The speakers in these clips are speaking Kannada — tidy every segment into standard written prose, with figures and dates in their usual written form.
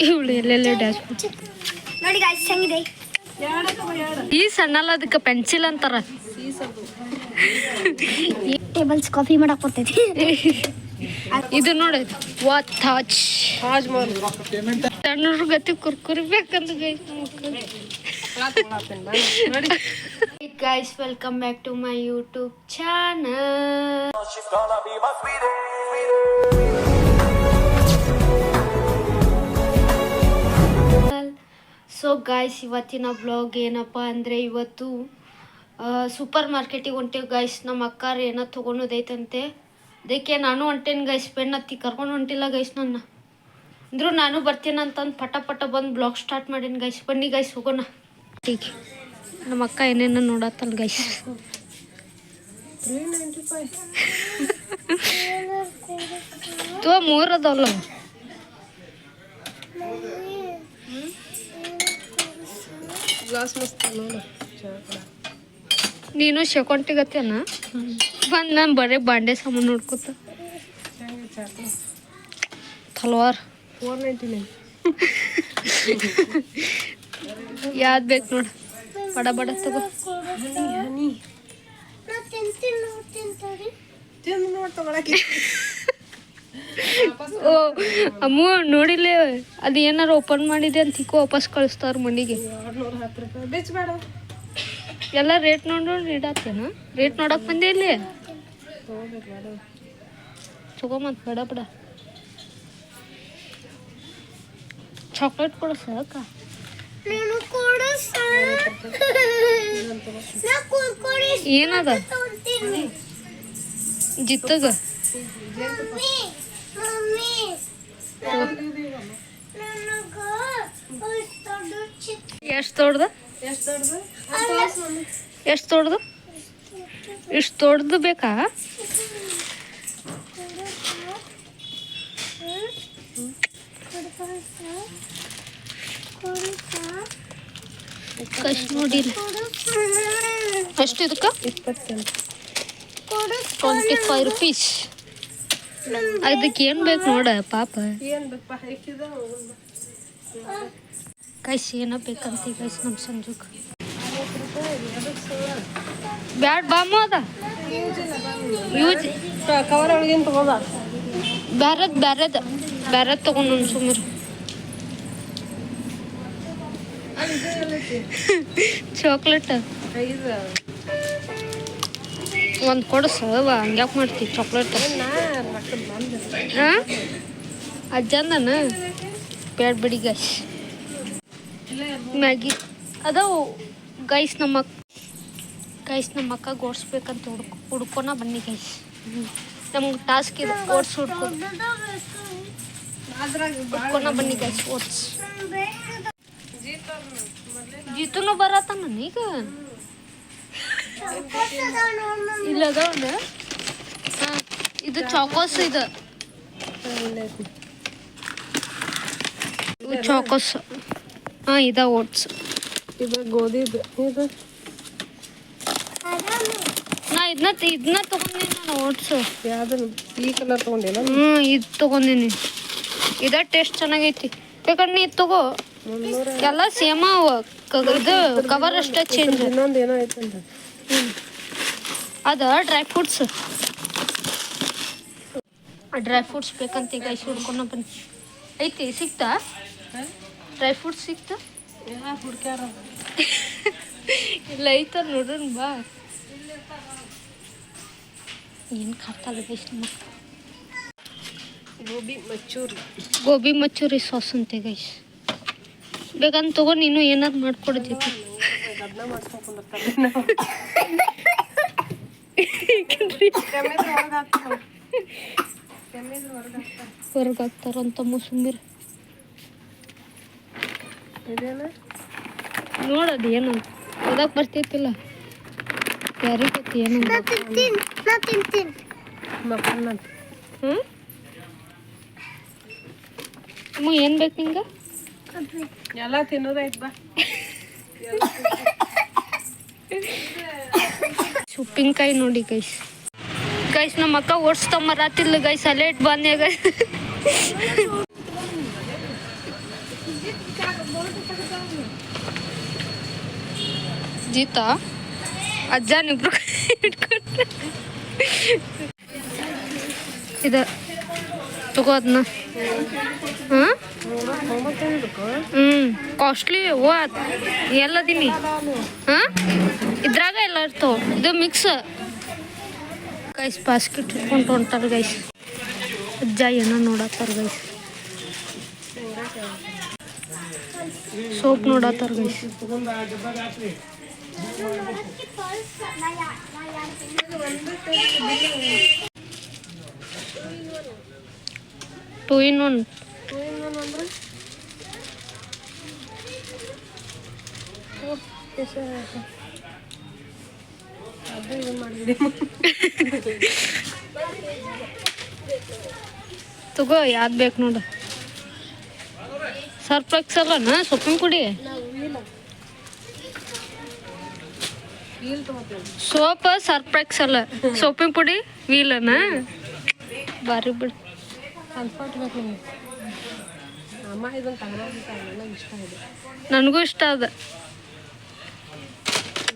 ಇವಳು ಎಲ್ಲೆಲ್ಲ ಡ್ಯಾಶ್ ನೋಡಿ ಗಾಯ್ಸ್ ಹೆಂಗಿದೆ. ಈ ಸಣ್ಣಲ್ಲ ಅದಕ್ಕೆ ಪೆನ್ಸಿಲ್ ಅಂತಾರ. ಟೇಬಲ್ಸ್ ಕಾಫಿ ಮಾಡಕ್ ಬರ್ತೈತಿ. ಇದು ನೋಡಿ ವಾಚ್ ಸಣ್ಣ ಗತಿ ಕುರ್ಕುರಿ ಬೇಕಂತ guys welcome back to my YouTube channel. So guys ಇವತ್ತಿನ ಬ್ಲಾಗ್ ಏನಪ್ಪ ಅಂದರೆ ಇವತ್ತು ಸೂಪರ್ ಮಾರ್ಕೆಟಿಗೆ ಹೊಂಟೇವು ಗೈಸ್. ನಮ್ಮ ಅಕ್ಕಾರ ಏನೋ ತೊಗೊಳೋದೈತಂತೆ, ಅದಕ್ಕೆ ನಾನು ಹೊಂಟೇನು ಗೈಸ್. ಪೆನ್ ಹತ್ತಿ ಕರ್ಕೊಂಡು ಹೊಂಟಿಲ್ಲ ಗೈಸ್ ನನ್ನ ಅಂದರೂ ನಾನು ಬರ್ತೀನಂತಂದು ಪಟ ಬಂದು ಬ್ಲಾಗ್ ಸ್ಟಾರ್ಟ್ ಮಾಡೀನಿ ಗೈಸ್. ಬನ್ನಿ ಗೈಸ್ ಹೋಗೋಣ. ಈಗ ನಮ್ಮ ಅಕ್ಕ ಏನೇನೋ ನೋಡತ್ತಲ್ಲ ಗೈಸ್. ತೋ 3 ಅದಲ್ಲ. ನೀನು ಶಕೊಂಟಿಗತ್ತೇನ ಬಂದು ನಾನು ಬರೀ ಬಾಂಡೆ ಸಾಮಾನು ನೋಡ್ಕೊತ ತಲ್ವಾರ್ 499 ಯಾವ್ದು ಬೇಕು ನೋಡು. ಬಡ ತಗೋ. ಓ ಅಮ್ಮ ನೋಡಿಲ್ಲ, ಅದು ಏನಾರು ಓಪನ್ ಮಾಡಿದೆ ಅಂತ ತಿಕ್ಕೋ ವಾಪಸ್ ಕಳಿಸ್ತಾರ ಮನೆಗೆ. ಎಲ್ಲ ರೇಟ್ ನೋಡಿ ಇಡತ್ತೇನ. ರೇಟ್ ನೋಡಕ್ ಬಂದೆ ಇಲ್ಲಿ ತಗೊಂಬತ್ ಬಡ ಚಾಕ್ಲೇಟ್ ಕೊಡ ಸಾಕ. ಏನದ ಜಿತ್ತಗ ಎಷ್ಟು ದೊಡ್ಡದು ಇಷ್ಟು ದೊಡ್ಡದು ಬೇಕಾ? ಕಷ್ಟ ನೋಡಿಲ್ಲ ಎಷ್ಟು ಇದಕ್ಕೆ 25 ರೂಪೀಸ್. ಅದಕ್ಕೆ ಏನು ಬೇಕು ನೋಡ ಪಾಪ. ಕೈಸ್ ಏನೋ ಬೇಕಂತ ಕೈಸ್ ನಮ್ಮ ಸಂಜುಕ್ ಬ್ಯಾಡ್ ಬಾಮು ಅದ ಯೂಸ್ ಕವರ್ ಒಳಗೇನು ತಗೋದ ಬ್ಯಾರದ್ ತಗೊಂಡು ಸುಮ್ಮನೆ ಚಾಕ್ಲೇಟ್ ಒಂದು ಕೊಡಸವ. ಹಂಗ್ಯಾಕೆ ಮಾಡ್ತೀವಿ ಚಾಕ್ಲೇಟ್? ಹಾಂ ಅಜ್ಜಂದನ ಬ್ಯಾಡ್ ಬಿಡಿ ಗೈಸ್. ಮ್ಯಾಗಿ ಅದಾವು ಗೈಸ್. ನಮ್ಮ ಅಕ್ಕ ಓಡಿಸ್ಬೇಕಂತ ಹುಡ್ಕೋಣ ಬನ್ನಿ ಗೈಸ್. ನಮ್ಗೆ ಟಾಸ್ಕ್ ಇದೆ ಓಟ್ಸ್ ಹುಡ್ಕೋಣ ಬನ್ನಿ ಗೈಸ್. ಓಟ್ಸ್ ಜೀತನು ಬರತ್ತ ನನಗ ಇಲ್ಲ ಅದ. ಹಾಂ ಇದು ಚಾಕೋಸ್, ಇದು ಚಾಕೋಸ್. ಹಾಂ ಇದ ಓಟ್ಸ್, ಇದು ಗೋಧಿ. ಇದು ನಾ ಇದನ್ನ ತೊಗೊಂಡೀನಿ ನಾನು ಓಟ್ಸು. ಯಾವ್ದು ಈ ಕಲರ್ ತೊಗೊಂಡಿಲ್ಲ? ಇದು ತೊಗೊಂಡೀನಿ. ಇದ ಟೇಸ್ಟ್ ಚೆನ್ನಾಗೈತಿ. ಬೇಕಾದ್ರೆ ನೀ ತಗೋ. ಎಲ್ಲ ಸೇಮ ಇದು ಕವರ್ ಅಷ್ಟೇ ಚೇಂಜ್. ಇನ್ನೊಂದು ಏನೋ ಐತಂತ ಅದ ಡ್ರೈ ಫ್ರೂಟ್ಸ್ ಬೇಕಂತ ಈಗ ಐಸ್ ಹುಡ್ಕೊಂಡು ಬನ್ನಿ. ಐತಿ ಸಿಕ್ತಾ ಡ್ರೈ ಫ್ರೂಟ್ಸ್ ಸಿಕ್ತಾ? ಇಲ್ಲ ಐತ ನೋಡ್ರಿ ಬಾ. ಏನು ಖಾತಲ್ಲ ಗೈಸ್ ನಮ್ಮ ಗೋಬಿ ಮಚ್ಚೂರಿ ಸಾಸ್ ಅಂತೆ ಗೈಸ್. ಬೇಕಂತ ತಗೋ, ನೀನು ಏನಾದ್ರು ಮಾಡ್ಕೊಡ್ತೀವಿ. ಹೊರಗೆ ಹಾಕ್ತಾರಂತಮ್ಮ ಸುಮ್ಮೀರ್. ನೋಡೋದು ಏನಂತ ಓದಕ್ಕೆ ಬರ್ತೈತಿಲ್ಲ ಯಾರಿಗೈತಿ ಏನಂತ. ಅಮ್ಮ ಏನು ಬೇಕು ನಿಂಗೆ? ಎಲ್ಲ ತಿನ್ನೋದೈತ್ ಬಾ. ಉಪ್ಪಿನಕಾಯಿ ನೋಡಿ ಗೈಸ್. ನಮ್ಮ ಅಕ್ಕ ಓಡಿಸ್ತಂಬರಾತಿಲ್ಲ ಗೈಸ್. ಅಲ್ಲೇ ಇಟ್ಟು ಬಂದೆ ಗೈಸ್. ಜೀತಾ ಅಜ್ಜನಿಬ್ರು ಇಟ್ಕೊಂಡ್ರೆ ಇದು ತಗೋ ಅದನ್ನ. ಹಾಂ ಕಾಸ್ಟ್ಲಿ ಓ ಎಲ್ಲದೀನಿ. ಹಾಂ ಇದ್ರಾಗ ಎಲ್ಲ ಇರ್ತಾವ. ಇದು ಮಿಕ್ಸ್ ಗೈಸ್. ಬಾಸ್ಕೆಟ್ ಇಟ್ಕೊಂಡು ಹೊಂಟಾರ ಗೈಸ್. ಅಜ್ಜ ಏನೋ ನೋಡತ್ತಾರ ಗೈಸ್. ಸೋಪ್ ನೋಡತ್ತಾರ ಗೈಸ್. Two in one. ತಗೋ ಯಾವ್ದು ಬೇಕು ನೋಡು. ಸರ್ಫ್ ಎಕ್ಸೆಲ್ ಸೊಪ್ಪಿನ ಪುಡಿ, ಸೋಪ್, ಸರ್ಫ್ ಎಕ್ಸೆಲ್, ಸೊಪ್ಪಿನ ಪುಡಿ, ವೀಲನ ಬಾರಿ ಬಿಡು. ನನಗೂ ಇಷ್ಟ ಅದ.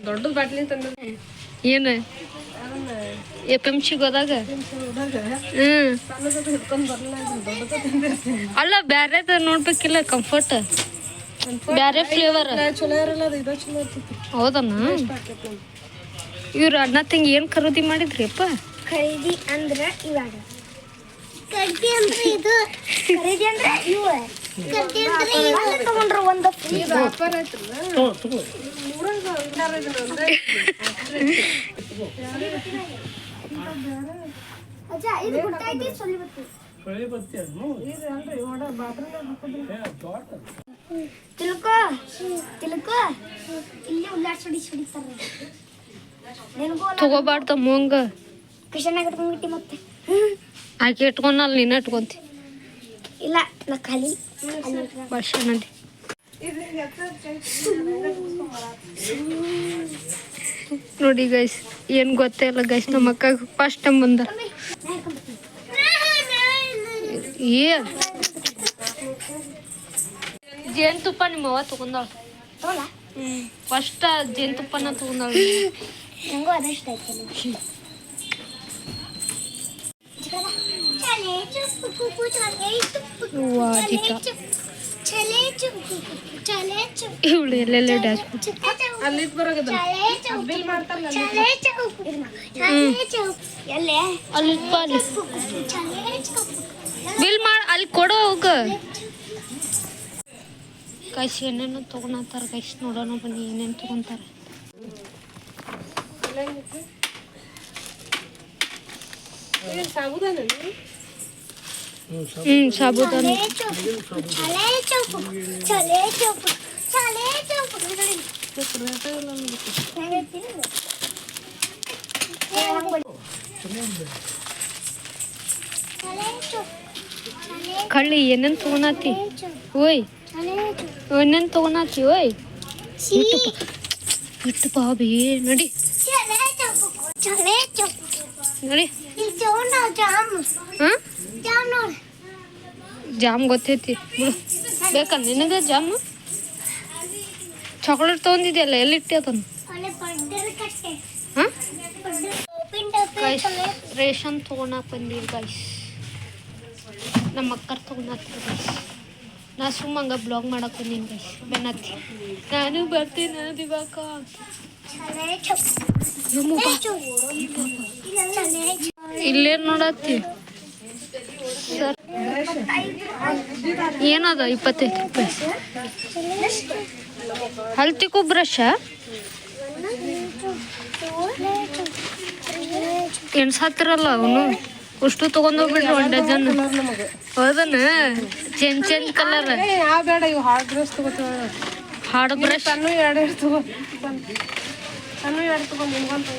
ದೊಡ್ಡದು ಬಾಟ್ಲಿ ತಂದ ಏನು FMCಗೆ ಹೋದಾಗ. ಅಲ್ಲ ಬ್ಯಾರೆದ ನೋಡ್ಬೇಕಿಲ್ಲ. ಕಂಫರ್ಟ್ ಬ್ಯಾರೆ ಫ್ಲೇವರ್ ಹೌದಣ್ಣ. ಇವ್ರು ಅಣ್ಣ ತಂಗಿ ಏನು ಖರೀದಿ ಮಾಡಿದ್ರಿ ಅಪ್ಪ? ಖರೀದಿ ಅಂದ್ರೆ ಇವಾಗ ಖರೀದಿ ಅಂದ್ರೆ ಇದು, ಖರೀದಿ ಅಂದ್ರೆ ಇವು, ಖರೀದಿ ಅಂದ್ರೆ ಇವಾಗ ತಗೊಂಡ್ರು ಒಂದು ಫ್ರೀ. ಅಜ್ಜ ಇದು ಗೊತ್ತಾಯ್ತು. ತಿಳ್ಕೊ ತಿಳ್ಕೊ, ಇಲ್ಲಿ ಉಲ್ಲಾಸ ಹೊಡಿತಾರೆ. ನಿನಗೂ ತಗೋಬಾರ್ದ ಮುಂಗ ಕಿಶನಾಗ ಇಟ್ಕೊಂಡ್ಬಿಟ್ಟು ಮತ್ತೆ ಆಕೆ ಇಟ್ಕೊಂಡ್ ಅಲ್ಲಿ ನೀನ ಇಟ್ಕೊಂತಿ. ಇಲ್ಲ ನಾ ಖಾಲಿ ಭಾಷೆ ನದಿ. ನೋಡಿ ಗೈಸ್, ಏನು ಗೊತ್ತೇ ಇಲ್ಲ ಗೈಸ್. ನಮ್ಮ ಅಕ್ಕಾಗ ಫಸ್ಟ್ ಟೈಮ್ ಬಂದ. ಏ ಜೇನುತುಪ್ಪ ನಿಮ್ಮವ್ವ ತಗೊಂಡಾಳ. ಫಸ್ಟ್ ಜೇನುತುಪ್ಪನ ತಗೊಂಡಾಳ. ನಂಗೂ ಅದಷ್ಟು ಆಯ್ತು. ಇವಳು ಎಲ್ಲೆಲ್ಲ ಡ್ಯಾನ್ಸ್ ಅಲ್ಲಿ ಬರೋದ ಬಿಲ್ ಮಾಡ್ತಾರಲ್ಲ ಅಲ್ಲಿ ಬಿಲ್ ಮಾಡಿ ಅಲ್ಲಿ ಕೊಡೋ ಹೋಗ. ಕೈಸಿ ಏನೇನು ತೊಗೊಳತ್ತಾರ ಕೈಸಿ. ನೋಡೋಣ ಬನ್ನಿ ಏನೇನು ತೊಗೊಂತಾರೆ. ಸಾಬುದಾನ ಸಾಬುದಾನಿ. ಕಳ್ಳಿ ಏನೇನು ತೊಗೊಳತಿ ಓಯ್? ಏನೇನು ತೊಗೊಳತಿ ಓಯ್? ಇಟ್ಟು ಬಾಬಿ ನಡಿ ನಡಿ. ಹಾಂ ಜಾಮ್ ಗೊತ್ತೈತಿ ಬಿಡು. ಬೇಕಲ್ಲ ನಿನಗೆ ಜಾಮು? ಚಾಕ್ಲೇಟ್ ತೊಗೊಂಡಿದ್ಯಲ್ಲ, ಎಲ್ಲಿಟ್ಟೆ ಅದನ್ನು? ಹಾಂ ಗೈಸ್, ರೇಷನ್ ತೊಗೊಳಕ್ಕೆ ಬಂದೀವಿ ಗೈಸ್. ನಮ್ಮ ಅಕ್ಕರ್ ತೊಗೊಳತ್ತೀವಿ ಗೈಸ್. ನಾ ಸುಮ್ಮಂಗ ಬ್ಲಾಗ್ ಮಾಡಕ್ಕೆ ಬಂದೀನಿ ಗೈಸ್. ಬೆನ್ನತ್ತಿ ನಾನು ಬರ್ತೀನಿ ದಿವಾಕ. ಇಲ್ಲೇನು ನೋಡತ್ತಿ ಸರ್? ಏನದ 25 ರೂಪಾಯಿ. ಹಲ್ತಿಗೂ ಬ್ರಷ ಎಣ್ಸಾತಿರಲ್ಲ ಅವನು. ಅಷ್ಟು ತೊಗೊಂಡೋಗ್ಬಿಡ್ರಿ 1 ಡಜನ್. ಹೌದನ? ಚೇಂಜ್ ಕಲರ್ ಯಾವ ಬೇಡ. ಇವು ಹಾರ್ಡ್ ಬ್ರಷ್ ತಗೋತೀವಿ. ಹಾರ್ಡ್ ಬ್ರಷ್ ಸಣ್ಣ ಎರಡು ತಗೋ. ಸಣ್ಣ ಎರಡು ತಗೊಂಡು ನಿಮ್ಗೊಂದು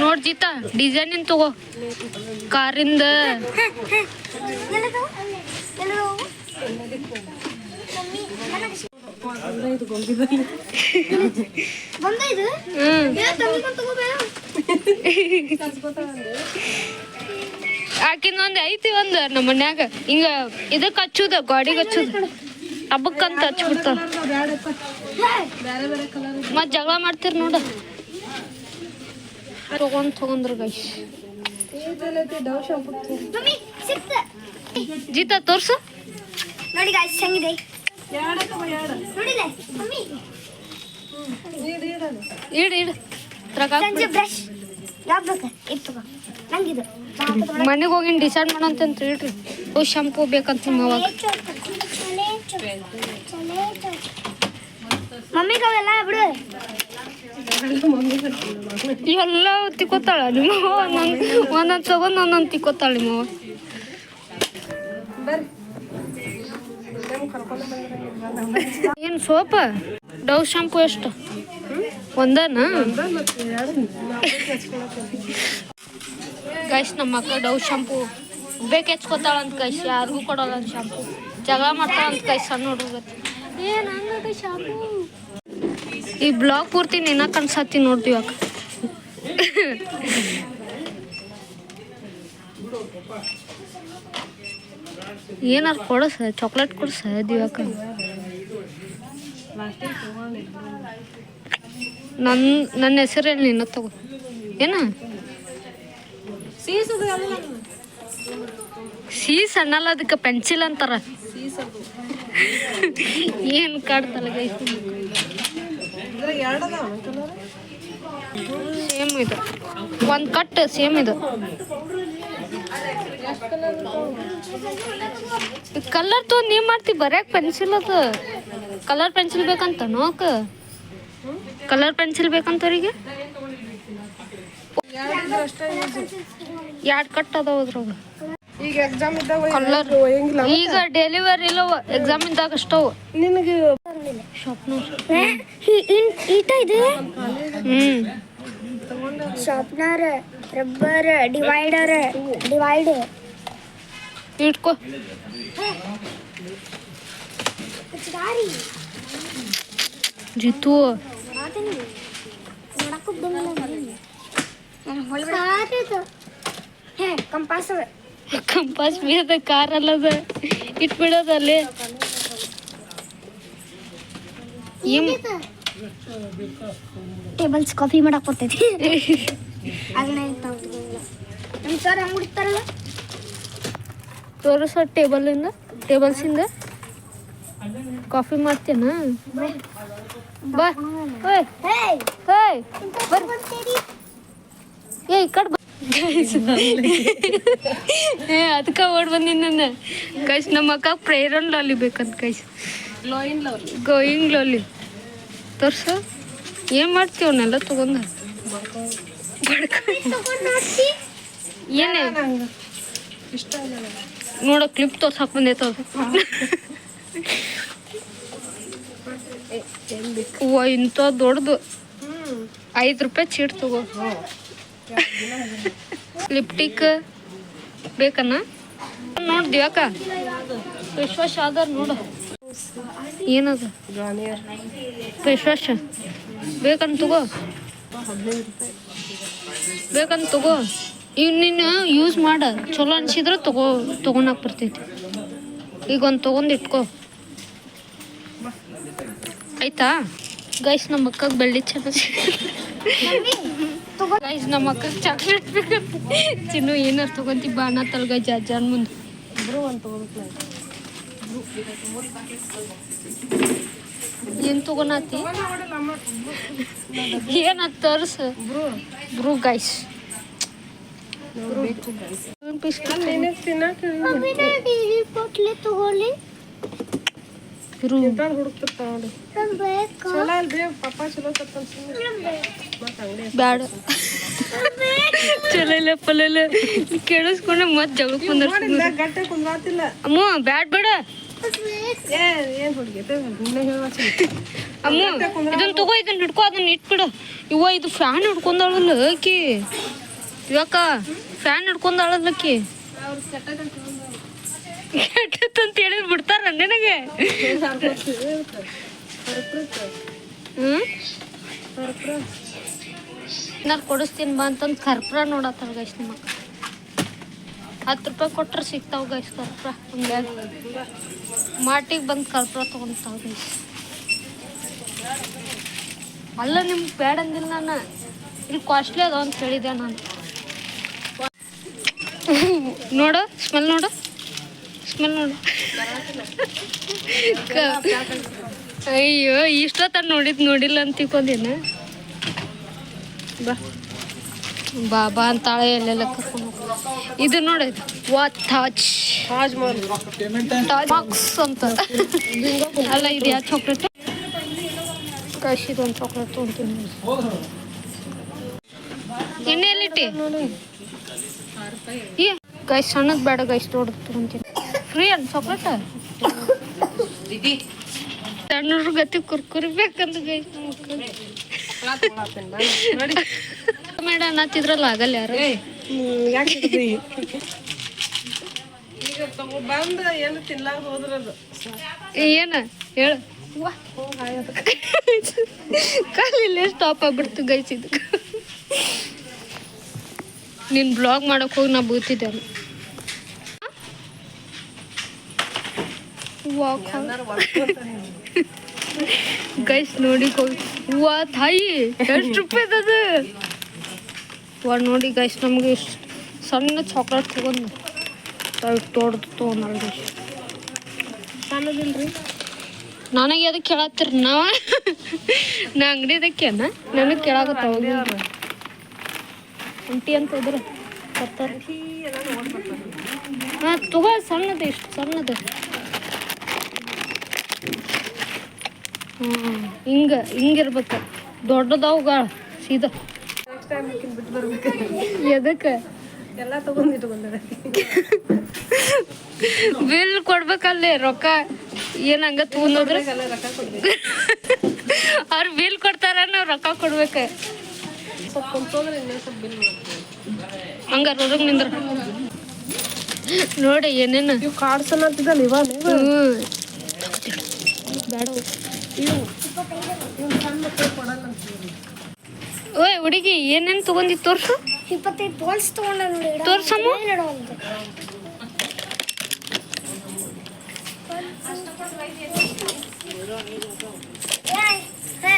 ನೋಡ್ ಜೀತಾ, ಡಿಸೈನಿನ್ ತಗೋ. ಕಾರಿಂದ ಆಕಿಂದೊಂದು ಐತಿ ಒಂದು ನಮ್ಮ ಮನ್ಯಾಗ. ಹಿಂಗ ಇದಕ್ಕೆ ಹಚ್ಚುದ, ಗಾಡಿಗೆ ಹಚ್ಚುದ, ಹಬ್ಬಕ್ಕಂತ ಹಚ್ಬಿಡ್ತಾರ. ಬೇರೆ ಬೇರೆ ಕಲರ್ ಮತ್ತೆ ಜಗಳ ಮಾಡ್ತೀರಿ ನೋಡ ತಗೊಂಡ್ರು ಗೈಸ್. ಮಮ್ಮಿ ಸಿಕ್ತ ಜೀತಾ ತೋರ್ಸು. ನೋಡಿ ಗಾಯ್ಸ್ ಹೆಂಗಿದೆ ನೋಡಿಲ್ಲ ಮಮ್ಮಿ ಇಡು ಸಂಜೆ ಬ್ರಷ್ ಯಾವ್ದು ಇತ್ತು ನಂಗಿದು ಮನೆಗೆ ಹೋಗಿ ಡಿಸೈಡ್ ಮಾಡಂತ ಹೇಳ್ರಿ. ಶಾಂಪೂ ಬೇಕಂತ ಅವಾಗ ಮಮ್ಮಿಗೆ ಅವೆಲ್ಲ ಬಿಡು. ಎಲ್ಲ ತಿಕ್ಕೋತಾಳ ನಿಮ್ಮವ್ವ. ಒಂದೊಂದು ತಗೊಂಡು ಒಂದೊಂದು ತಿಕ್ಕೋತಾಳ ನಿಮ್ಮವ್ವ. ಏನು ಸೋಪ ಡವ್ ಶಾಂಪೂ ಎಷ್ಟು ಒಂದನಾ ಗೈಸ್? ನಮ್ಮ ಅಕ್ಕ ಡವ್ ಶಾಂಪೂ ಬೇಕು ಹೆಚ್ಕೋತಾಳ ಅಂತ ಗೈಸ್, ಯಾರಿಗೂ ಕೊಡೋಲ್ಲ ಅಂತ ಶಾಂಪೂ. ಜಗಳ ಮಾಡ್ತಾಳ ಅಂತ ಗೈಸ್ ಸಣ್ಣ ಹುಡುಗತ್ತೆ. ಏನು ಹಂಗ ಶಾಂಪೂ? ಈ ಬ್ಲಾಗ್ ಪೂರ್ತಿ ನಿನ್ನ ಕನ್ಸತ್ತಿ ನೋಡ್ತೀವಿ ಅಕ್ಕ. ಏನಾರು ಕೊಡಸ, ಚಾಕ್ಲೇಟ್ ಕೊಡ್ಸ ದಿವಾಕ. ನನ್ನ ಹೆಸರಲ್ಲಿ ನಿನ್ನ ತಗೋ. ಏನ ಸೀಸ್ ಅನ್ನಲ್ಲ, ಅದಕ್ಕೆ ಪೆನ್ಸಿಲ್ ಅಂತಾರ. ಏನು ಕಾಡ್ತಲ್ಲ ಗೈಸ್. ಸೇಮ್ ಇದು ಒಂದು ಕಟ್ ಸೇಮ್ ಇದು. ಕಲರ್ ತೊಗೊಂಡು ನೀವು ಮಾಡ್ತೀವಿ ಬರ್ಯಾಕ ಪೆನ್ಸಿಲ್ ಅದು. ಕಲರ್ ಪೆನ್ಸಿಲ್ ಬೇಕಂತ ನೋಕ, ಕಲರ್ ಪೆನ್ಸಿಲ್ ಬೇಕಂತವ್ರಿಗೆ. ಎರಡು ಕಟ್ ಅದಾವ ಅದ್ರಾಗ. ಈಗ ಎಕ್ಸಾಮ್ ಇದ್ದಾಗ ಕಲರ್ ಈಗ ಡೆಲಿವರಿ ಇಲ್ಲವ, ಎಕ್ಸಾಮ್ ಇದ್ದಾಗ ಅಷ್ಟವು. ನಿನಗೆ ಶಾಪ್ನರ್ ಈಟ ಇದು ಹ್ಮ್ ಶಾರ್ಪ್ನರ್, ರಬ್ಬರ್, ಡಿವೈಡರ್, ಡಿವೈಡ್ ಇಟ್ಕೋ. ಜಿತು ಕಂಪಾಸ್ ಕಂಪಾಸ್ ಬೇದ ಕಾರ್ ಅಲ್ಲದ ಇಟ್ಬಿಡೋದಲ್ಲಿ. ಟೇಬಲ್ಸ್ ಕಾಫಿ ಮಾಡಕ್ ಬರ್ತೈತಿ. ನಮ್ಮ ಸರ್ ಹೆಂಗ್ ಹುಡುಕ್ತಾರಲ್ಲ ತೋರಿಸ ಟೇಬಲ್ಸಿಂದ ಕಾಫಿ ಮಾಡ್ತೇನ. ಬಾ ಓಯ್ ಓಯ್ ಬರ್ತೀರಿ ಏ ಈ ಕಡೆ ಅದಕ್ಕೆ ಓಡ್ ಬಂದಿನಿ ನನ್ನ ಗೈಸ್. ನಮ್ಮ ಅಕ್ಕ ಪ್ರೇರನ್ ಲಾಲಿ ಬೇಕಂತ ಗೈಸ್. ಗೋಯಿಂಗ್ ಲಾಲಿ ತೋರ್ಸ. ಏನು ಮಾಡ್ತೀವಿ ಅವನ್ನೆಲ್ಲ ತಗೊಂಡ ಏನೇ ನೋಡ ಕ್ಲಿಪ್ ತೋರ್ಸಕ್ ಬಂದೈತ ಅದು. ಇಂಥ ದೊಡ್ಡದು 5 ರೂಪಾಯಿ ಚೀಟ್ ತಗೋ. ಲಿಪ್ಟಿಕ್ ಬೇಕನ್ನ ನೋಡ್ದಿವಕ್ಕ. ಫೇಸ್ ವಾಶ್ ಆಧಾರ ನೋಡ ಏನದು ಫೇಸ್ ವಾಶ್ ಬೇಕಂತ ತಗೋ. ಬೇಕಂತ ತಗೋ. ಈಗ ನೀನು ಯೂಸ್ ಮಾಡ, ಚಲೋ ಅನ್ಸಿದ್ರೆ ತಗೊಳಕ್ ಬರ್ತೈತಿ. ಈಗ ಒಂದು ತೊಗೊಂಡು ಇಟ್ಕೋ ಆಯ್ತಾ ಗೈಸ್? ನಮ್ಮ ಅಕ್ಕಗೆ ಬೆಳ್ಳಿ ಚಲೋ. ಗೈಸ್ ನಮ್ಮ ಅಕ್ಕಗೆ ಚಾಕ್ಲೇಟ್ ಬೇಕಂತ ಚಿನ್ನು ಏನಾರು ತೊಗೊಂತಿ ಬಾಣ ತಲ್ಗ ಜಾನ್ ಮುಂದೆ. ಏನು ತೊಗೊಳತಿ ಏನ ತರ್ಸ ಬ್ರೂ ಗೈಸ್. ತಗೊಳ್ಳಿ ಬ್ಯಾಡ ಚಲೋ ಇಲ್ಲ ಪಲ್ಲ ಕೇಳಿಸ್ಕೊಂಡೆ ಮತ್ತೆ ಜಗಳಕ್ಕೆ ಕುಂದಿರ್ತೀನಿ. ಅಮ್ಮ ಬ್ಯಾಡ್ ಬೇಡ ಅಮ್ಮ, ಇದನ್ನ ತಗೋ, ಇದನ್ನ ಹಿಡ್ಕೊ, ಅದನ್ನ ಇಟ್ಬಿಡು. ಇವ ಇದು ಫ್ಯಾನ್ ಹಿಡ್ಕೊಂಡಾಳಲ್ಲ ಆಕಿ. ಇವಾಕ ಫ್ಯಾನ್ ಹಿಡ್ಕೊಂಡಾಳಲ್ಲ ಆಕಿ. ಕೆಟ್ಟದಂತ ಹೇಳಿದ್ ಬಿಡ್ತಾರ ನನಗೆ. ನಾನು ಕೊಡಿಸ್ತೀನಿ ಬಾ ಅಂತಂದು ಕರ್ಪೂರ ನೋಡತ್ತಾರ ಗೈಸ್. ನಿಮ್ಮ 10 ರೂಪಾಯಿ ಕೊಟ್ರೆ ಸಿಗ್ತಾವ ಗೈಸ್ ಕರ್ಪೂರ. ಹಂಗಾಗಿ ಮಾಟಿಗೆ ಬಂದು ಕರ್ಪೂರ ತೊಗೊಂತಾವ ಗೈಸ್. ಅಲ್ಲ ನಿಮ್ಗೆ ಬೇಡ ಅಂದಿಲ್ಲ ನಾನು, ಇಲ್ಲಿ ಕಾಸ್ಟ್ಲಿ ಅದ ಅಂತ ಹೇಳಿದೆ ನಾನು. ನೋಡು ಸ್ಮೆಲ್ ನೋಡು ಅಯ್ಯೋ ಇಷ್ಟೊತ್ತ ನೋಡಿಲ್ಲ ಅಂತ ತಿಳ್ಕೊಂಡೇನ. ಬಾ ಅಂತಾಳೆ ಎಲ್ಲೆಲ್ಲ ಕರ್ಕೊಂಡು ಇದು ನೋಡಿ ತಾಜ್ ಬಾಕ್ಸ್ ಅಂತ ಅಲ್ಲ ಇದು ಯಾವ ಚಾಕ್ಲೇಟ್ ಕಳಿಸಿದೊಂದು ಚಾಕ್ಲೇಟ್ ತೊಗೊಂತೀನಿ. ಎಣ್ಣೆ ಎಲ್ಲಿಟ್ಟಿ ಗೈಸ್ ಸಣ್ಣದು ಬೇಡ ಗೈಸ್ ದೊಡ್ಡದು ತೊಗೊಂತೀನಿ. ಫ್ರೀ ಅನ್ ಚಾಕ್ಲೇಟ್ ಸಣ್ಣ ಗತಿ ಕುರ್ಕುರಿ ಬೇಕಂತ ಗೈಸ್ ಮೇಡ ಅನ್ನತ್ತಿದ್ರಲ್ಲ ಆಗಲ್ಲ ಯಾರು ಏನ ಹೇಳು ಕಾಲಿಲ್ಲೇ ಸ್ಟಾಪ್ ಆಗ್ಬಿಡ್ತು ಗೈಸ್ ಇದು. ನೀನು ಬ್ಲಾಗ್ ಮಾಡಕ್ ಹೋಗಿ ನಾ ಬೂತಿದ್ದೆ ಗೈಸ್ ನೋಡಿ ಹೋಗಿ ಹೂವಾ ತಾಯಿ ಎಷ್ಟು ರೂಪಾಯಿದದು ನೋಡಿ ಗೈಸ್ ನಮಗೆ ಇಷ್ಟು ಸಣ್ಣ ಚಾಕ್ಲೇಟ್ ತೊಗೊಂಡು ದೊಡ್ಡದು ತೊಗೊಂಡ್ರಿ ಸಣ್ಣದಿಲ್ರಿ. ನನಗೆ ಅದಕ್ಕೆ ಕೇಳತ್ತೀರಿ ನಾ ಅಂಗಡಿದಕ್ಕೇನ ನನಗೆ ಕೇಳಾಕತ್ತಾವ ಅಂಟಿ ಅಂತ ಇದ್ರೆ ಬರ್ತಾರೆ. ಹಾಂ ತಗೋ ಸಣ್ಣದು ಇಷ್ಟು ಸಣ್ಣದು. ಹಿಂಗಿರ್ಬೇಕು ದೊಡ್ಡದವುಗಳ ಸೀದಾ ಎದಕ್ಕೆ ಎಲ್ಲ ತಗೊಂಡಿಟ್ಕೊಂಡ ಬಿಲ್ ಕೊಡ್ಬೇಕಲ್ಲೇ ರೊಕ್ಕ ಏನ್ ಹಂಗ ತಗೊಂಡ್ರೆ ಅವ್ರು ಬಿಲ್ ಕೊಡ್ತಾರ ನಾವು ರೊಕ್ಕ ಕೊಡ್ಬೇಕ. ಹಂಗಾರ ಹೊರಗ್ ನಿಂದ್ರ ನೋಡಿ ಏನೇನು ಕಾಡ್ಸನ್ನತ್ತಿದ್ದಲ್ಲ ಇವಾಗ ಬೇಡ ಓಯ್ ಹುಡುಗಿ ಏನೇನು ತಗೊಂಡಿ ತೋರ್ಸು. 25 ಬಾಲ್ಸ್ ತಗೊಂಡ ನೋಡಿ ತೋರ್ಸಮ್ಮ.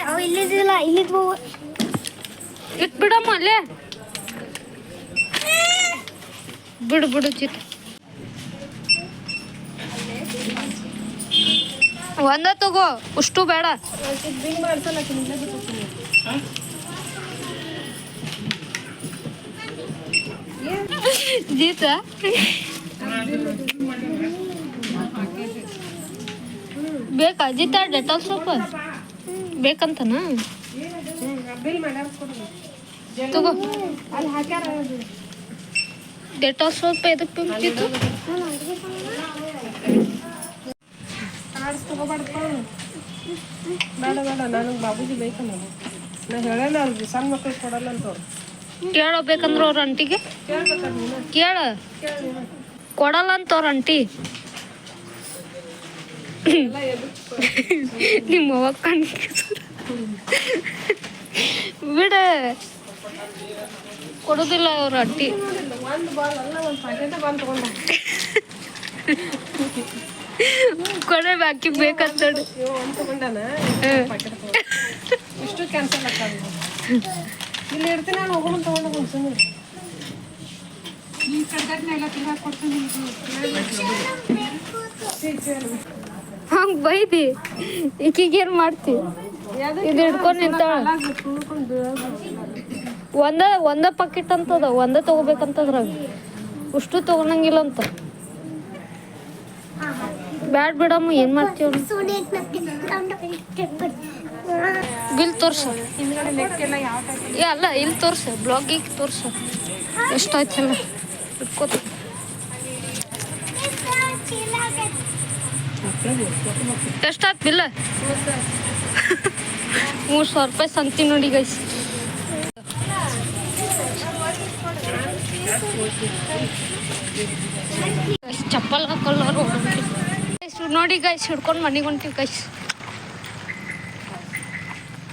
ಅವು ಇಲ್ಲಿದ್ದಿಲ್ಲ ಇಲ್ಲಿದ್ವು ಇಟ್ಬಿಡಮ್ಮ ಅಲ್ಲೇ ಬಿಡು ಚಿಕ್ಕ ಒಂದ ತಗೋ ಅಷ್ಟು ಬೇಡ. ಜೀತ ಬೇಕಾ ಜೀತ ಡೆಟಾಲ್ ಸೋಪ್ ಬೇಕಂತನಾ ತಗೋ. ಡೆಟಾಲ್ ಸೋಪ್ ಎದಕ್ಕೆ ಬೇಕಿತ್ತು? ಬೇಡ ನನಗೆ ಬಾಬುಜಿ ಬೇಕಲ್ಲ ನಾ ಹೇಳಲ್ಲ ಅಲ್ರಿ ಸಣ್ಣ ಮಕ್ಳಿಗೆ ಕೊಡಲ್ಲ ಅಂತ ಕೇಳಬೇಕಂದ್ರೆ ಅವ್ರ ಅಂಟಿಗೆ ಕೇಳ ಕೊಡಲ್ಲ ಅಂತ ಅವ್ರ ಅಂಟಿ. ನಿಮ್ಮ ಅವ್ವ ಬಿಡ ಕೊಡೋದಿಲ್ಲ ಅವ್ರ ಅಂಟಿ. ಒಂದು ಬಾಲ್ ಅಲ್ಲ ಒಂದು ಪ್ಯಾಕೆಟ್ ಬಾಲ್ ತಗೊಂಡ ಕೊಡೆ ಬಾಕಿ ಬೇಕಂತ ಒಂದು ತಗೊಂಡಾನ ಪ್ಯಾಕೆಟ್ ಇಷ್ಟು ಕ್ಯಾನ್ಸಲ್ ಆಗ್ತದೆ. ಇಲ್ಲಿ ಇರ್ತೀನಿ ನಾನು ಹೋಗೋಣ ತಗೊಂಡು ಸುಮ್ಮನೆ ಹಂಗೆ ಬೈದಿ ಈಕಿಗೇನು ಮಾಡ್ತಿ? ಇದು ಹಿಡ್ಕೊಂಡು ನಿಂತಾಳ. ಒಂದ ಪಾಕೆಟ್ ಅಂತದ ಒಂದ ತಗೋಬೇಕಂತದ್ರಾಗ ಅಷ್ಟು ತಗೊಳಂಗಿಲ್ಲ ಅಂತ. ಬ್ಯಾಡ್ ಬಿಡಮ್ಮ ಏನು ಮಾಡ್ತೀವಿ. ಬಿಲ್ ತೋರ್ಸ ಅಲ್ಲ ಇಲ್ಲಿ ತೋರ್ಸ ಬ್ಲಾಗಿಗೆ ತೋರ್ಸ ಎಷ್ಟಾಯ್ತಲ್ಲ ಇಟ್ಕೋತ. ಎಷ್ಟಾಯ್ತು ಬಿಲ್ಲ? 300 ರೂಪಾಯಿ ಸಂತಿ ನೋಡಿ ಗೈಸ್. ಚಪ್ಪಲ್ ಹಾಕೊಳ್ಳೋರು ನೋಡಿ ಗೈಸ್ ಹಿಡ್ಕೊಂಡು ಮನೆಗೆ ಹೊಂಟಿವಿ ಗೈಸ್.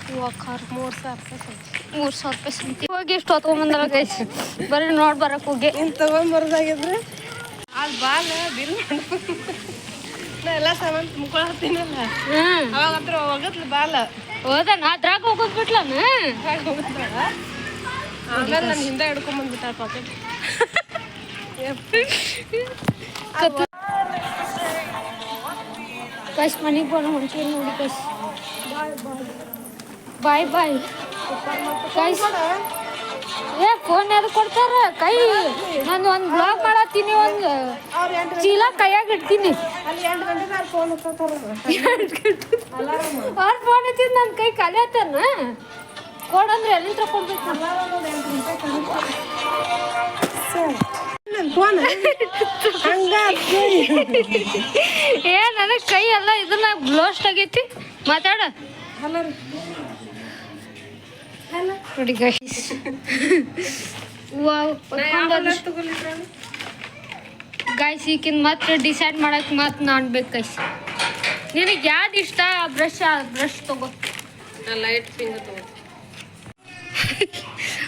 3,000 ರೂಪಾಯಿ ಸಂತಿ ಹೋಗಿ ಇಷ್ಟು ಹೊತ್ಕೊಂಬಂದಲ್ಲ ಗೈಸ್. ಬರೀ ನೋಡಿ ಬರಕ್ಕೆ ಹೋಗಿ ಇನ್ನು ತಗೊಂಬರ್ದಾಗಿದ್ರೆ ಅಲ್ಲಿ ಬಾಲ ಬಿಲ್ ನಾ ಎಲ್ಲ ಸಾಮಾನು ತುಂಬ್ಕೊಳತ್ತೀನಲ್ಲ ಅವಾಗ ಹತ್ರ ಹೋಗತ್ಲ ಬಾಲ ಹೌದಾ ಅದ್ರಾಗ ಹೋಗೋದ್ ಬಿಟ್ಲನ ಆಮೇಲೆ ನಾನು ಹಿಂದೆ ಹಿಡ್ಕೊಂಬಂದ್ಬಿಟ್ಟ ಪಾಕೆಟ್. ಕಸ್ ಮನೆಗೆ ಬರೋ ಹೊಂಟೀನಿ ನೋಡಿ ಕಸ್ ಬಾಯ್ ಬಾಯ್ ಕೈಸ್ ಏ ಫೋನ್ ಯಾರು ಕೊಡ್ತಾರ ಕೈ ನಾನು ಒಂದು ಬ್ಲಾಗ್ ಮಾಡತ್ತೀನಿ ಒಂದು ಚೀಲ ಕೈಯಾಗ ಇಡ್ತೀನಿ ಅಲ್ಲಿ 8 ಗಂಟೆ ಮೇಲೆ ಫೋನ್ ಹಚ್ತಾರ ಅವ್ರ ಫೋನ್ ಹಚ್ಚಿದ್ ನನ್ನ ಕೈ ಖಾಲಿ ಆತನ ಕೊಡಂದ್ರೆ ಎಲ್ಲಿಂದ ಕೊಡ್ಬೇಕು ಫೋನ್ ಹಂಗ ಏ ನನಗೆ ಕೈ ಎಲ್ಲ ಇದನ್ನ ಬ್ಲೋಸ್ಟ್ ಆಗೈತಿ ಮಾತಾಡ ಅಲ್ಲ ರೀ ನೋಡಿ ಗೈಸ್ ಗೈಸ್ ಈಗಿನ ಮತ್ತೆ ಡಿಸೈಡ್ ಮಾಡಕ್ಕೆ ಮತ್ತೆ ನಾನ್ಬೇಕು ಗೈಸ್ ನಿನಗೆ ಯಾವ್ದು ಇಷ್ಟ ಬ್ರಷ್ ತಗೋ ಲೈಟ್ ಪಿಂಗ್ ತಗೋ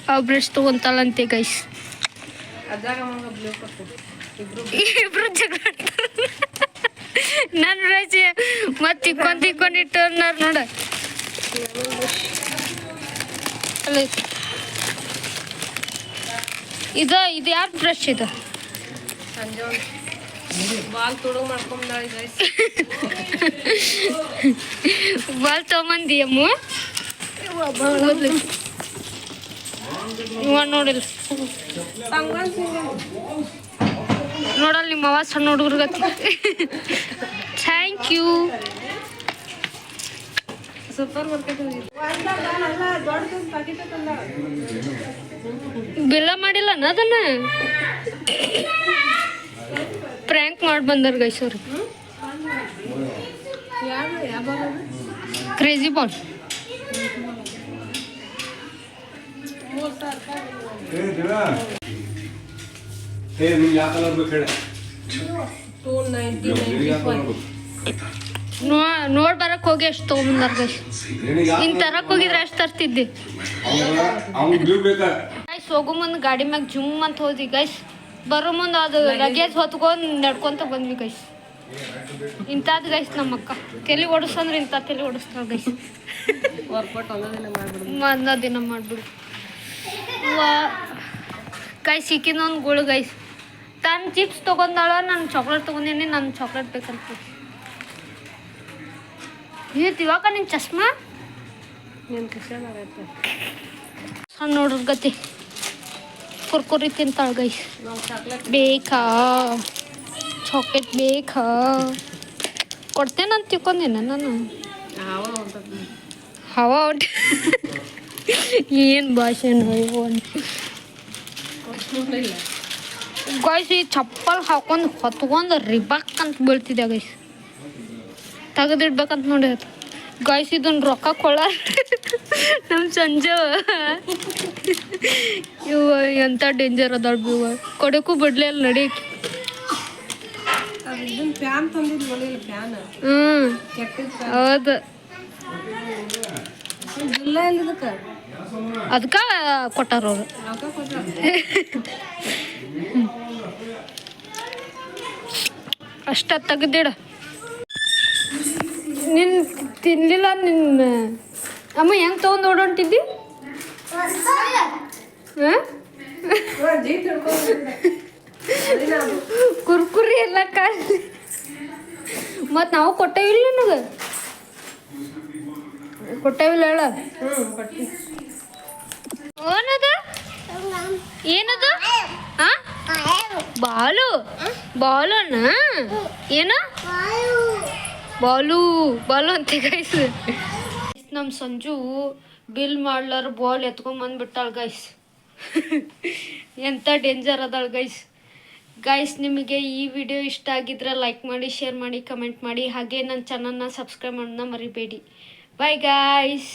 ಆ ಬ್ರಷ್ ತಗೊಂತಲ್ಲಂತೆ ಗೈಸ್ ಅದಾಗ ಮಂಗ ಬ್ಲೂ ಕೊಡ್ತೀನಿ ಇಬ್ರು ಜಗಳ ನನ್ನ ಬ್ರಷ್ ಮತ್ತೆ ತಿಕ್ಕೊಂಡಿಟ್ಟು ನೋಡ ಇದು ಯಾರು ಬ್ರಷ್ ಇದು ಸಂಜೆ ಬಾಲ್ ತುಡುಗು ಮಾಡ್ಕೊಂಬಂದಾಳಿ ಗೈಸ್ ಬಾಲ್ ತೊಗೊಂಬಂದಿ ಅಮ್ಮ ಇವ ನೋಡಿಲ್ಲ ನೋಡಲ್ಲ ನಿಮ್ಮ ಅವ ಸಣ್ಣ ಹುಡುಗರ್ಗತಿ ಥ್ಯಾಂಕ್ ಯು ಸೂಪರ್ ಮಾರ್ಕೆಟ್ ಬಿಲ್ಲ ಮಾಡಿಲ್ಲ ಅದನ್ನ ಪ್ರ್ಯಾಂಕ್ ಮಾಡಿ ಬಂದಾರ ಗೈಸ್ ಅವ್ರು ಕ್ರೇಜಿ ಬಾಲ್ ನೋಡ್ ಬರಕ್ ಹೋಗಿ ಎಷ್ಟು ತಗೊಂಬಂದಾರ ಗೈಸ್ ಇನ್ ತರಕ್ ಹೋಗಿದ್ರೆ ಅಷ್ಟು ತರ್ತಿದ್ದೆ ಗೈಸ್ ಹೋಗೋ ಮುಂದೆ ಗಾಡಿ ಮ್ಯಾಗ ಜುಮ್ ಅಂತ ಹೋದ್ವಿ ಗೈಸ್ ಬರೋ ಮುಂದೆ ಅದು ಲಗೇಜ್ ಹೊತ್ಕೊಂಡು ನಡ್ಕೊಂತ ಬಂದ್ವಿ ಗೈಸ್ ಇಂಥದ್ದು ಗೈಸ್ ನಮ್ಮ ಅಕ್ಕ ತಲೆ ಓಡಿಸಂದ್ರೆ ಇಂಥ ತಲೆ ಓಡಿಸ್ತಾಳೆ ಗೈಸ್ ವರ್ಕೌಟ್ ಒಂದೊಂದು ದಿನ ಮಾಡ್ಬಿಡು ಗೈಸ್ ಸಿಕ್ಕಿನ ಒಂದು ಗುಳು ಗೈಸ್ ತನ್ನ ಚಿಪ್ಸ್ ತೊಗೊಂಡಾಳ ನಾನು ಚಾಕ್ಲೇಟ್ ತೊಗೊಂಡೀನಿ ನಾನು ಚಾಕ್ಲೇಟ್ ಬೇಕಂತ ಇವಾಗ ನಿನ್ನ ಚಸ್ಮಾ ನಿನ್ನ ಕಿಶನ್ ಆಗೈತೆ ಸಣ್ಣ ನೋಡ್ರ ಗತಿ ಕುರ್ಕುರಿ ತಿಂತಾಳ ಗೈಸ್ ನಾವು ಚಾಕ್ಲೇಟ್ ಬೇಕಾ ಚಾಕ್ಲೇಟ್ ಬೇಕಾ ಕೊಡ್ತೇನಂತ ತಿಳ್ಕೊಂಡೇನ ನಾನು ಹಾವ ಹೊಂಟದ ಹವಾ ಒಟ್ಟು ಏನು ಭಾಷೆ ನೋಡಿ ಗೈಸ್ ಈ ಚಪ್ಪಲ್ ಹಾಕೊಂಡು ಹೊತ್ಕೊಂಡು ರಿಬಾಕ್ ಅಂತ ಬೀಳ್ತಿದ್ದೆ ಗೈಸ್ ತೆಗೆದಿಡ್ಬೇಕಂತ ನೋಡಿ ಅದು ಗೈಸ್ ಇದನ್ನ ರೊಕ್ಕ ಕೊಳ್ಳ ನಮ್ಮ ಸಂಜೆ ಇವ ಎಂಥ ಡೇಂಜರ್ ಅದಾಳ ಇವ ಕೊಡಕ್ಕೂ ಬಿಡ್ಲೇ ಇಲ್ಲ ನಡಿ ಅದು ಇದನ್ನ ಫ್ಯಾನ್ ತಂದಿದ್ದು ಒಳ್ಳೆಯಿಲ್ಲ ಫ್ಯಾನ್ ಕೆಟ್ಟಿದ್ದು ಹೌದು ಇಲ್ಲ ಇಲ್ಲ ಇದಕ್ಕೆ ಅದಕ್ಕೆ ಕೊಟ್ಟಾರ ಅವ್ರು ರೊಕ್ಕ ಕೊಟ್ರ ಅಷ್ಟ ತೆಗ್ದಿಡ ನಿನ್ನ ತಿನ್ಲಿಲ್ಲ ನಿನ್ನ ಅಮ್ಮ ಹೆಂಗೆ ತೊಗೊಂಡು ಓಡೊಂಟಿದ್ದಿ ಹಾಂ ಕುರ್ಕುರಿ ಎಲ್ಲ ಕಾಲಿ ಮತ್ತು ನಾವು ಕೊಟ್ಟೇವಿಲ್ಲ ನನಗೆ ಕೊಟ್ಟೇವಿಲ್ಲ ಹೇಳ ಏನದು ಏನದು ಹಾಂ ಬಾಲು ಬಾಲುನ ಏನು ಬಾಲು ಬಾಲು ಅಂತ ಗೈಸ್ ನಮ್ಮ ಸಂಜು ಬಿಲ್ ಮಾಡ್ಲಾರ ಬಾಲ್ ಎತ್ಕೊಂಬಂದ್ಬಿಟ್ಟಾಳ ಗೈಸ್ ಎಂಥ ಡೇಂಜರ್ ಅದಾಳ ಗೈಸ್ ಗೈಸ್ ನಿಮಗೆ ಈ ವಿಡಿಯೋ ಇಷ್ಟ ಆಗಿದ್ರೆ ಲೈಕ್ ಮಾಡಿ ಶೇರ್ ಮಾಡಿ ಕಮೆಂಟ್ ಮಾಡಿ ಹಾಗೆ ನನ್ನ ಚಾನಲ್ನ ಸಬ್ಸ್ಕ್ರೈಬ್ ಮಾಡೋದನ್ನ ಮರಿಬೇಡಿ ಬಾಯ್ ಗೈಸ್.